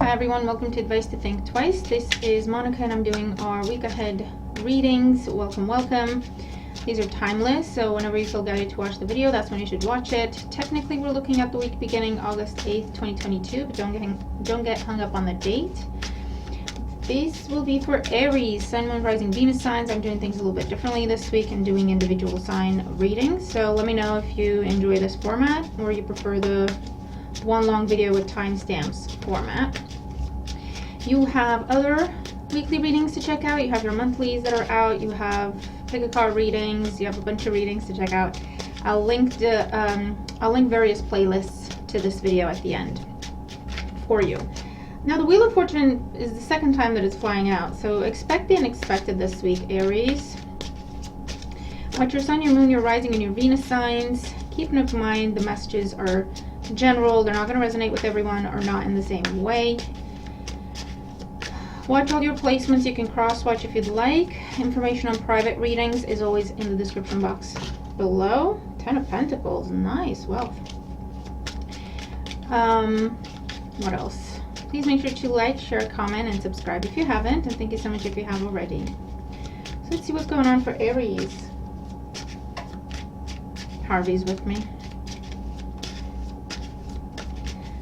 Hi everyone, welcome to Advice to Think Twice. This is Monica and I'm doing our week ahead readings. Welcome. These are timeless, so whenever you feel guided to watch the video, that's when you should watch it. Technically, we're looking at the week beginning August 8th, 2022, but don't get hung up on the date. This will be for Aries, Sun, Moon, Rising, Venus signs. I'm doing things a little bit differently this week and doing individual sign readings. So let me know if you enjoy this format or you prefer the one long video with timestamps format. You have other weekly readings to check out. You have your monthlies that are out. You have pick a card readings. You have a bunch of readings to check out. I'll link various playlists to this video at the end for you. Now the Wheel of Fortune is the second time that it's flying out, so expect the unexpected this week, Aries. Watch your Sun, your Moon, your Rising, and your Venus signs. Keep in mind the messages are general. They're not going to resonate with everyone or not in the same way. Watch all your placements. You can cross-watch if you'd like. Information on private readings is always in the description box below. 10 of Pentacles. Nice. Wealth. What else? Please make sure to like, share, comment, and subscribe if you haven't. And thank you so much if you have already. So let's see what's going on for Aries. Harvey's with me.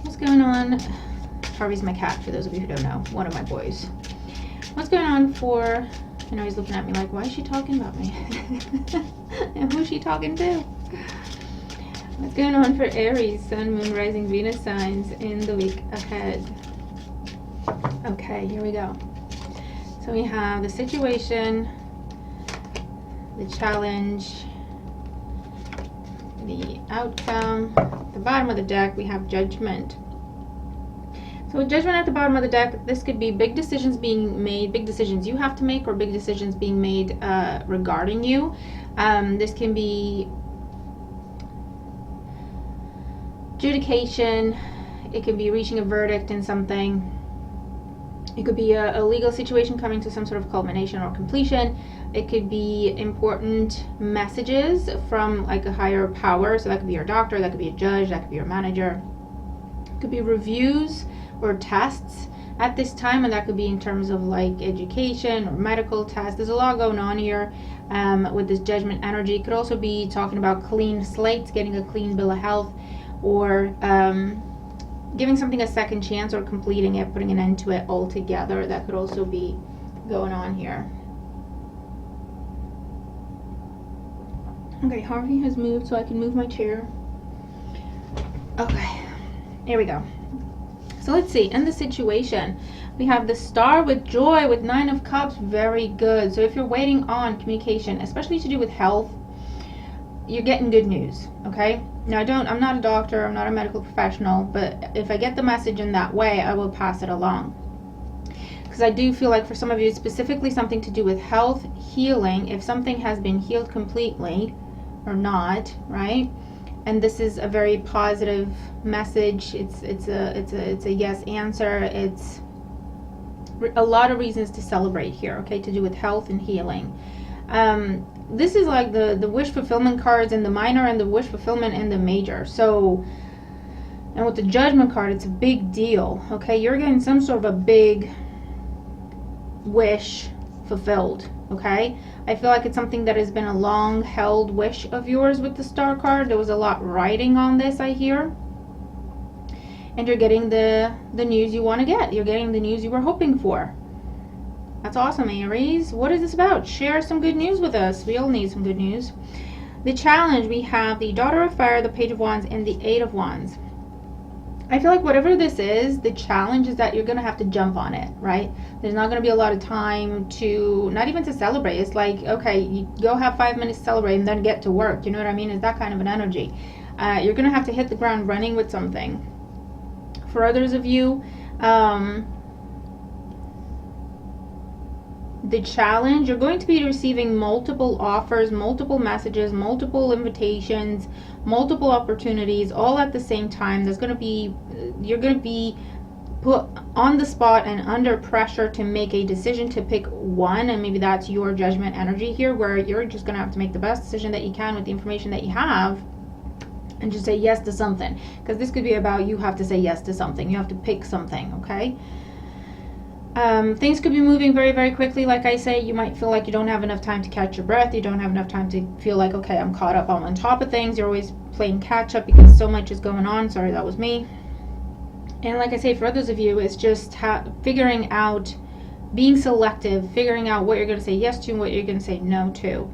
What's going on? Harvey's my cat, for those of you who don't know. One of my boys. What's going on for... I know he's looking at me like, why is she talking about me? And who's she talking to? What's going on for Aries, Sun, Moon, Rising, Venus signs in the week ahead? Okay, here we go. So we have the situation, the challenge, the outcome. At the bottom of the deck, we have Judgment. So with Judgment at the bottom of the deck, this could be big decisions being made, big decisions you have to make, or big decisions being made regarding you. This can be adjudication. It could be reaching a verdict in something. It could be a legal situation coming to some sort of culmination or completion. It could be important messages from like a higher power. So that could be your doctor, that could be a judge, that could be your manager. It could be reviews or tests at this time, and that could be in terms of like education or medical tests. There's a lot going on here with this Judgment energy. It could also be talking about clean slates, getting a clean bill of health, or giving something a second chance, or completing it, putting an end to it altogether. That could also be going on here. Okay, Harvey has moved, so I can move my chair. Okay, here we go. So let's see, in the situation, we have the Star with joy, with 9 of Cups, very good. So if you're waiting on communication, especially to do with health, you're getting good news, okay? Now I'm not a doctor, I'm not a medical professional, but if I get the message in that way, I will pass it along. Because I do feel like for some of you, it's specifically something to do with health, healing, if something has been healed completely or not, right? And this is a very positive message. It's a yes answer. It's a lot of reasons to celebrate here, okay, to do with health and healing. This is like the wish fulfillment cards in the minor and the wish fulfillment in the major. So, and with the Judgment card, it's a big deal, okay? You're getting some sort of a big wish fulfilled, okay? I feel like it's something that has been a long held wish of yours with the Star card. There was a lot writing on this, I hear. And you're getting the news you want to get. You're getting the news you were hoping for. That's awesome, Aries. What is this about? Share some good news with us. We all need some good news. The challenge, we have the Daughter of Fire, the Page of Wands, and the 8 of Wands. I feel like whatever this is, the challenge is that you're going to have to jump on it, right? There's not going to be a lot of time to, not even to celebrate. It's like, okay, you go have 5 minutes to celebrate and then get to work. You know what I mean? It's that kind of an energy. You're going to have to hit the ground running with something. For others of you, the challenge, you're going to be receiving multiple offers, multiple messages, multiple invitations, multiple opportunities all at the same time. There's going to be, you're going to be put on the spot and under pressure to make a decision, to pick one, and maybe that's your Judgment energy here, where you're just going to have to make the best decision that you can with the information that you have and just say yes to something, because this could be about you have to say yes to something. You have to pick something, okay? Things could be moving very, very quickly. Like I say, you might feel like you don't have enough time to catch your breath. You don't have enough time to feel like, okay, I'm caught up, I'm on top of things. You're always playing catch up because so much is going on. Sorry, that was me. And like I say, for others of you, it's just figuring out, being selective, figuring out what you're going to say yes to and what you're going to say no to.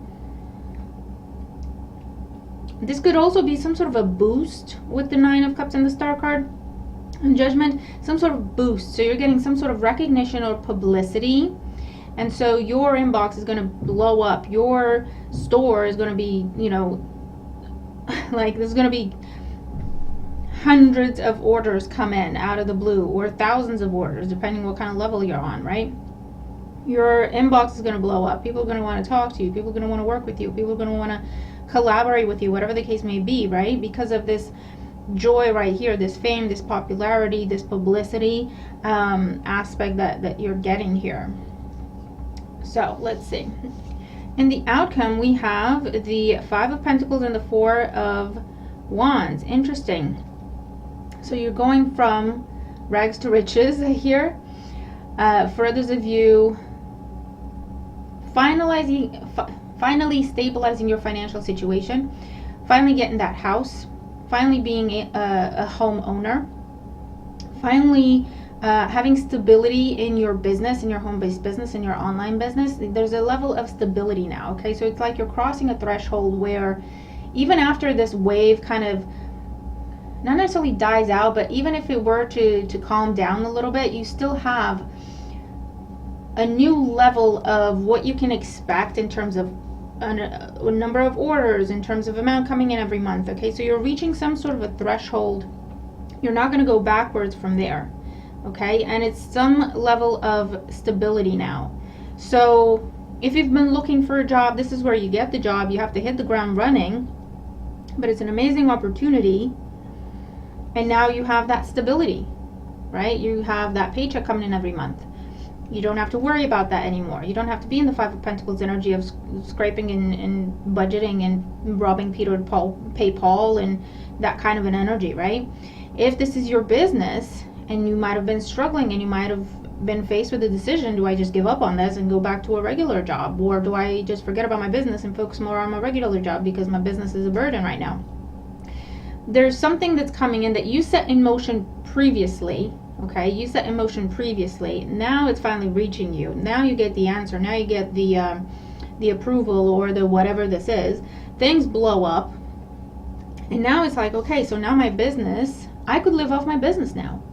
This could also be some sort of a boost with the Nine of Cups and the Star card and Judgment, some sort of boost. So you're getting some sort of recognition or publicity, and so your inbox is going to blow up. Your store is going to be, like there's going to be hundreds of orders come in out of the blue, or thousands of orders, depending what kind of level you're on, right? Your inbox is going to blow up. People are going to want to talk to you. People are going to want to work with you. People are going to want to collaborate with you, whatever the case may be, right? Because of this joy right here, this fame, this popularity, this publicity aspect that you're getting here. So let's see. In the outcome, we have the Five of Pentacles and the Four of Wands. Interesting. So you're going from rags to riches here. For others of you, finally stabilizing your financial situation, finally getting that house, finally being a homeowner, finally having stability in your business, in your home-based business, in your online business. There's a level of stability now, okay? So it's like you're crossing a threshold where even after this wave kind of not necessarily dies out, but even if it were to calm down a little bit, you still have a new level of what you can expect in terms of a number of orders, in terms of amount coming in every month, okay? So you're reaching some sort of a threshold. You're not going to go backwards from there, okay? And it's some level of stability now. So if you've been looking for a job, this is where you get the job. You have to hit the ground running, but it's an amazing opportunity. And now you have that stability, right? You have that paycheck coming in every month. You don't have to worry about that anymore. You don't have to be in the Five of Pentacles energy of scraping and budgeting and robbing Peter to pay Paul and that kind of an energy, right? If this is your business and you might have been struggling and you might have been faced with a decision, do I just give up on this and go back to a regular job? Or do I just forget about my business and focus more on my regular job because my business is a burden right now? There's something that's coming in that you set in motion previously. Okay, you set in motion previously. Now it's finally reaching you. Now you get the answer. Now you get the approval or the whatever this is. Things blow up. And now it's like, okay, so now my business, I could live off my business now.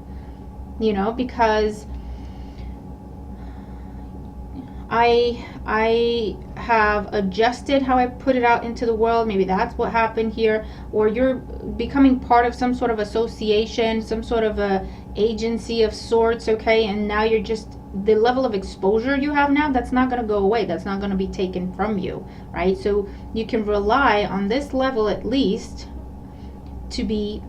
Because I have adjusted how I put it out into the world. Maybe that's what happened here. Or you're becoming part of some sort of association, some sort of a agency of sorts, okay? And now you're just, the level of exposure you have now, that's not going to go away. That's not going to be taken from you, right? So you can rely on this level at least to be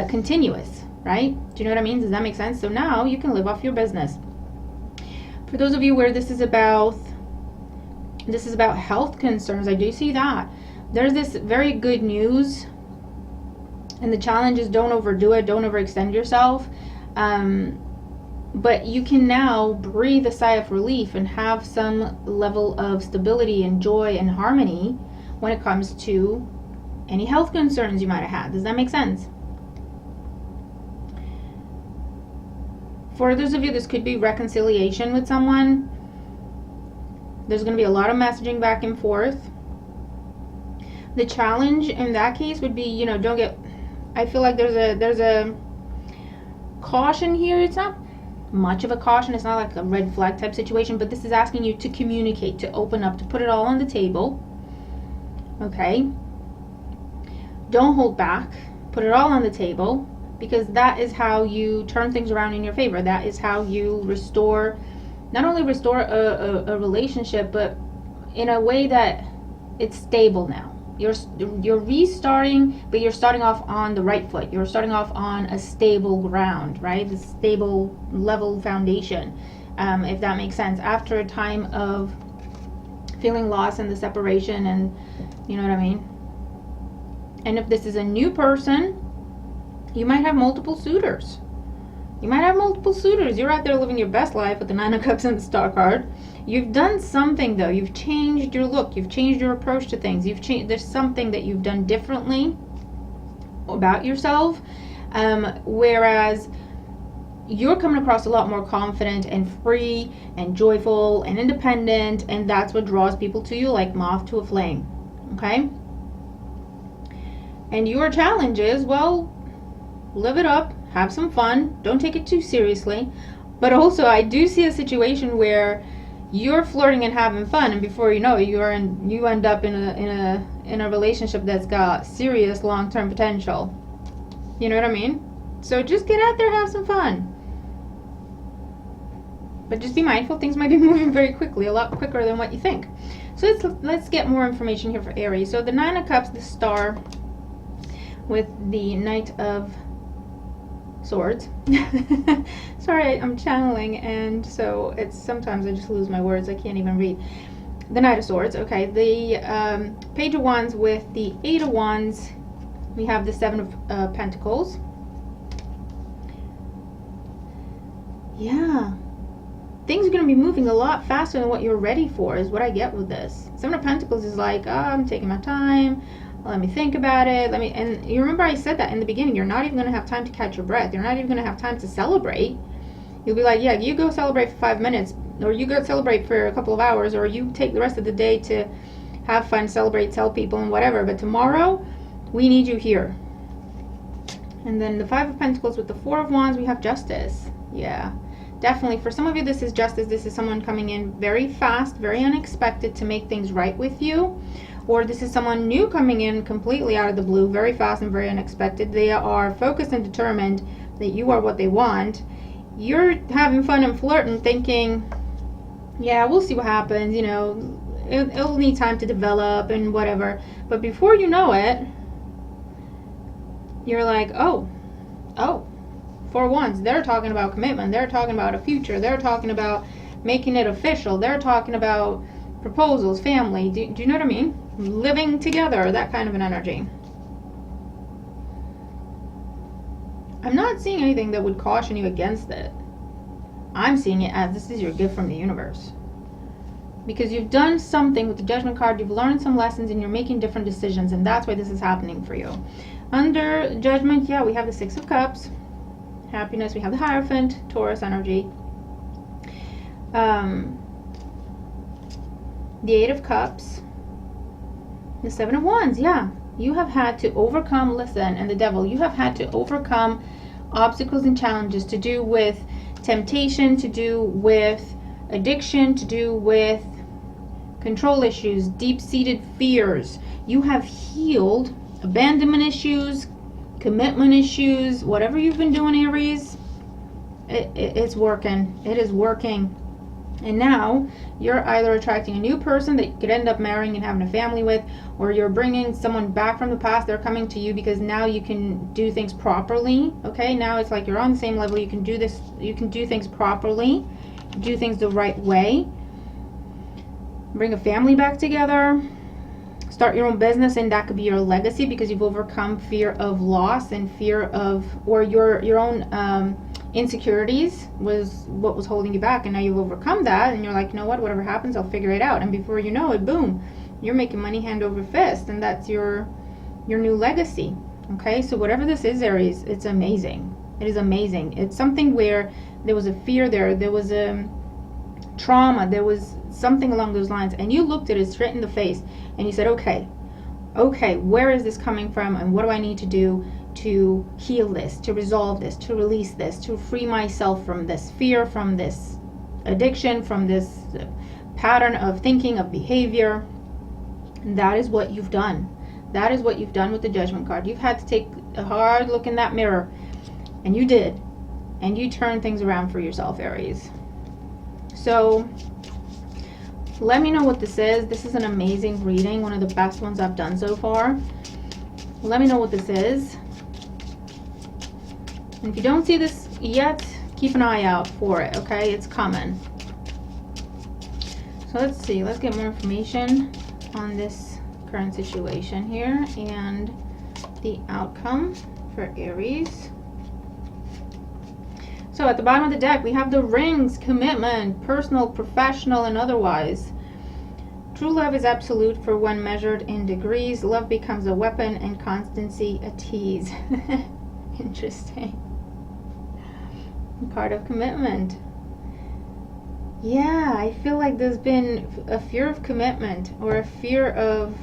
continuous, right? Do you know what I mean? Does that make sense? So now you can live off your business. For those of you where this is about health concerns, I do see that. There's this very good news, and the challenge is don't overdo it, don't overextend yourself. But you can now breathe a sigh of relief and have some level of stability and joy and harmony when it comes to any health concerns you might have had. Does that make sense? For others of you, this could be reconciliation with someone. There's going to be a lot of messaging back and forth. The challenge in that case would be, don't get, I feel like there's a caution here. It's not much of a caution. It's not like a red flag type situation, but this is asking you to communicate, to open up, to put it all on the table. Okay? Don't hold back. Put it all on the table, because that is how you turn things around in your favor. That is how you restore, not only restore a relationship, but in a way that it's stable now. You're restarting, but you're starting off on the right foot. You're starting off on a stable ground, right? A stable level foundation, if that makes sense. After a time of feeling lost in the separation, and you know what I mean? And if this is a new person, you might have multiple suitors. You might have multiple suitors. You're out there living your best life with the Nine of Cups and the Star card. You've done something though. You've changed your look. You've changed your approach to things. You've changed. There's something that you've done differently about yourself. Whereas you're coming across a lot more confident and free and joyful and independent, and that's what draws people to you like moth to a flame. Okay? And your challenge is, well, live it up, have some fun, don't take it too seriously. But also, I do see a situation where you're flirting and having fun, and before you know it, you end up in a relationship that's got serious long-term potential. You know what I mean? So just get out there, have some fun. But just be mindful, things might be moving very quickly, a lot quicker than what you think. So let's get more information here for Aries. So the Nine of Cups, the Star, with the Knight of Swords. Sorry, I'm channeling, and so it's sometimes I just lose my words. I can't even read. The Knight of Swords. Okay, the Page of Wands with the Eight of Wands. We have the Seven of Pentacles. Yeah. Things are going to be moving a lot faster than what you're ready for, is what I get with this. Seven of Pentacles is like, oh, I'm taking my time. Let me think about it. And you remember I said that in the beginning. You're not even going to have time to catch your breath. You're not even going to have time to celebrate. You'll be like, yeah, you go celebrate for 5 minutes, or you go celebrate for a couple of hours, or you take the rest of the day to have fun, celebrate, tell people, and whatever. But tomorrow, we need you here. And then the Five of Pentacles with the Four of Wands, we have Justice. Yeah. Definitely, for some of you, this is justice. This is someone coming in very fast, very unexpected to make things right with you. Or this is someone new coming in completely out of the blue, very fast and very unexpected. They are focused and determined that you are what they want. You're having fun and flirting, thinking, yeah, we'll see what happens. You know, it'll need time to develop and whatever. But before you know it, you're like, oh. Four Wands, they're talking about commitment, they're talking about a future, they're talking about making it official, they're talking about proposals, family. Do you know what I mean? Living together, that kind of an energy. I'm not seeing anything that would caution you against it. I'm seeing it as this is your gift from the universe. Because you've done something with the Judgment card, you've learned some lessons, and you're making different decisions, and that's why this is happening for you. Under Judgment, yeah, we have the Six of Cups. Happiness, we have the Hierophant, Taurus energy. The Eight of Cups. The Seven of Wands, yeah. You have had to overcome, listen, and the Devil, you have had to overcome obstacles and challenges to do with temptation, to do with addiction, to do with control issues, deep-seated fears. You have healed abandonment issues, commitment issues, whatever you've been doing, Aries, it's working. It is working. And now you're either attracting a new person that you could end up marrying and having a family with, or you're bringing someone back from the past. They're coming to you because now you can do things properly. Okay, now it's like you're on the same level. You can do this. You can do things properly, do things the right way, bring a family back together, start your own business, and that could be your legacy because you've overcome fear of loss and fear of, or your own insecurities was what was holding you back, and now you've overcome that, and you're like, you know what, whatever happens, I'll figure it out. And before you know it, boom, you're making money hand over fist, and that's your new legacy. Okay, so whatever this is, Aries, it's amazing. It is amazing. It's something where there was a fear there was a trauma, there was something along those lines, and you looked at it straight in the face and you said, okay, where is this coming from, and what do I need to do to heal this, to resolve this, to release this, to free myself from this fear, from this addiction, from this pattern of thinking, of behavior. And that is what you've done. That is what you've done with the Judgment card. You've had to take a hard look in that mirror, and you did, and you turned things around for yourself, Aries. So let me know what this is. This is an amazing reading, one of the best ones I've done so far. Let me know what this is. And if you don't see this yet, keep an eye out for it, okay? It's coming. So let's see. Let's get more information on this current situation here. And the outcome for Aries. So at the bottom of the deck, we have the rings, commitment, personal, professional, and otherwise. True love is absolute for when measured in degrees. Love becomes a weapon and constancy a tease. Interesting. Card of commitment. Yeah, I feel like there's been a fear of commitment, or a fear of,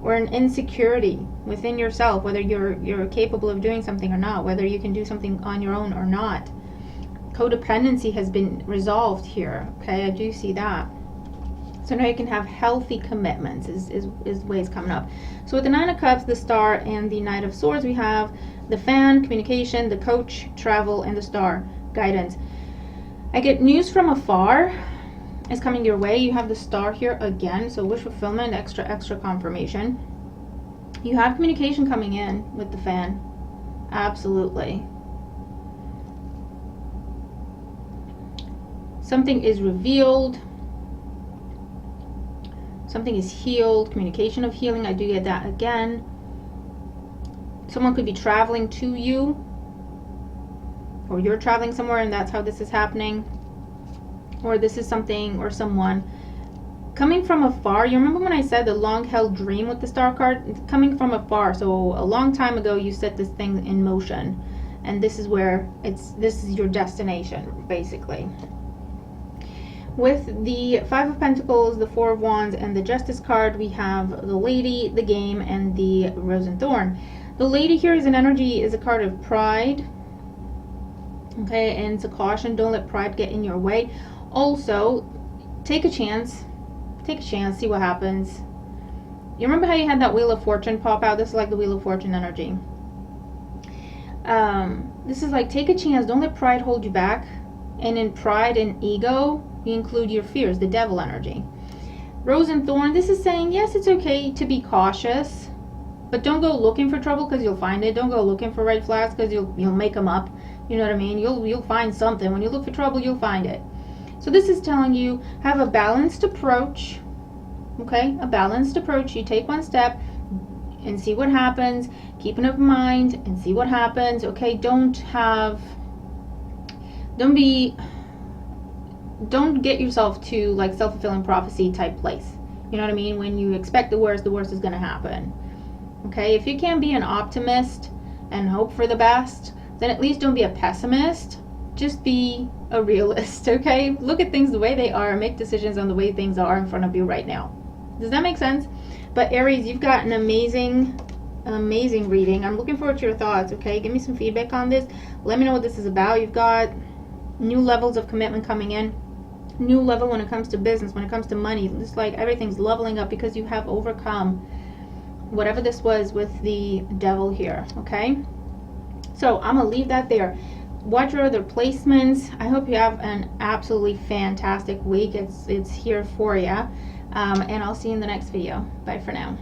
or an insecurity within yourself, whether you're capable of doing something or not, whether you can do something on your own or not. Codependency has been resolved here. Okay, I do see that. So now you can have healthy commitments is ways coming up. So with the Nine of Cups, the Star, and the Knight of Swords, we have the Fan, communication, the Coach, travel, and the Star, guidance. I get news from afar is coming your way. You have the Star here again, so wish fulfillment, extra confirmation. You have communication coming in with the Fan. Absolutely. Something is revealed. Something is healed. Communication of healing. I do get that again. Someone could be traveling to you, or you're traveling somewhere and that's how this is happening. Or this is something or someone coming from afar. You remember when I said the long held dream with the Star card? It's coming from afar. So a long time ago you set this thing in motion, and this is where this is your destination, basically. With the Five of Pentacles, the Four of Wands, and the Justice card, we have the Lady, the Game, and the Rose and Thorn. The Lady here is an energy, is a card of pride. Okay, and it's a caution. Don't let pride get in your way. Also, take a chance. Take a chance, see what happens. You remember how you had that Wheel of Fortune pop out? This is like the Wheel of Fortune energy. This is like, take a chance. Don't let pride hold you back. And in pride and ego, you include your fears, the Devil energy. Rose and Thorn, this is saying, yes, it's okay to be cautious, but don't go looking for trouble because you'll find it. Don't go looking for red flags because you'll make them up. You know what I mean? You'll find something. When you look for trouble, you'll find it. So this is telling you, have a balanced approach. Okay, a balanced approach. You take one step and see what happens. Keep an open mind and see what happens. Okay, don't get yourself to like self-fulfilling prophecy type place. You know what I mean? When you expect the worst is going to happen. Okay, if you can't be an optimist and hope for the best, then at least don't be a pessimist. Just be a realist, okay? Look at things the way they are and make decisions on the way things are in front of you right now. Does that make sense? But Aries, you've got an amazing reading. I'm looking forward to your thoughts, okay? Give me some feedback on this. Let me know what this is about. You've got new levels of commitment coming in. New level when it comes to business, when it comes to money. It's like everything's leveling up because you have overcome whatever this was with the Devil here, okay? So I'm gonna leave that there. Watch your other placements. I hope you have an absolutely fantastic week. It's here for you, and I'll see you in the next video. Bye for now.